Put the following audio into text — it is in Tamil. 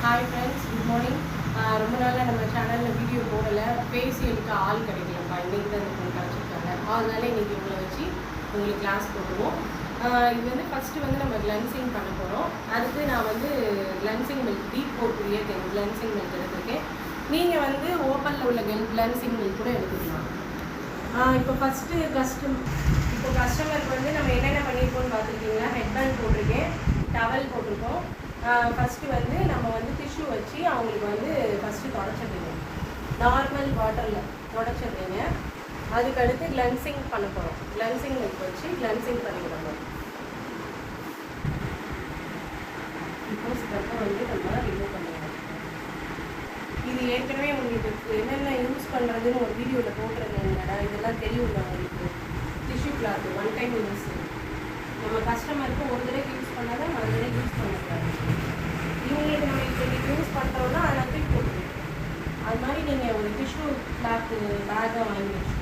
Hi friends, good morning. ரொம்ப நாளாக நம்ம சேனலில் வீடியோ போடலை, ஃபேஷியலுக்கு ஆள் கிடைக்கலப்பா. இன்றைக்கி தான் எனக்கு கிடச்சிருக்காங்க. அதனால இன்றைக்கி இவங்களை வச்சு உங்களுக்கு கிளாஸ் போட்டுருவோம். இது வந்து ஃபஸ்ட்டு வந்து நம்ம கிளன்சிங் பண்ண போகிறோம். அடுத்து நான் வந்து கிளன்சிங் மில்க் டீப் போர்க்குரிய கிளன்சிங் மில்க் எடுத்துருக்கேன். நீங்கள் வந்து ஓப்பனில் உள்ள கிளன்சிங் மில்க் கூட எடுத்துக்கலாம். இப்போ கஸ்டமருக்கு வந்து நம்ம என்னென்ன பண்ணியிருக்கோம்னு பார்த்துருக்கீங்களா? ஹெட் பேண்ட் போட்டிருக்கேன், டவல் போட்டிருக்கோம். ஃபஸ்ட்டு வந்து நம்ம வந்து டிஷ்யூ வச்சு அவங்களுக்கு வந்து ஃபஸ்ட்டு தொடச்சிடுறீங்க. நார்மல் வாட்டரில் தொடச்சிடுறீங்க. அதுக்கடுத்து கிளன்சிங் பண்ண போகிறோம். கிளன்சிங் வச்சு கிளன்சிங் பண்ணிவிடணும். இப்போ ஸ்க்ரப்பை வந்து நம்ம ரிமூவ் பண்ணிடணும். இது ஏற்கனவே உங்களுக்கு என்னென்ன யூஸ் பண்ணுறதுன்னு ஒரு வீடியோவில் போட்டிருந்தேங்கடா, இதெல்லாம் தெரியுங்க உங்களுக்கு. Tissue cloth one time use. நம்ம கஸ்டமருக்கு ஒரு தடவை யூஸ் பண்ணாதான் மறு தடவை யூஸ் பண்ணக்கூடாது. இவங்களுக்கு நம்ம இப்போ யூஸ் பண்ணுறோன்னா அதில் தூக்கி போட்டுருவோம். அது மாதிரி நீங்கள் ஒரு டிஷ்யூ கிளாத்து பேக்கை வாங்கி வச்சுக்கோங்க.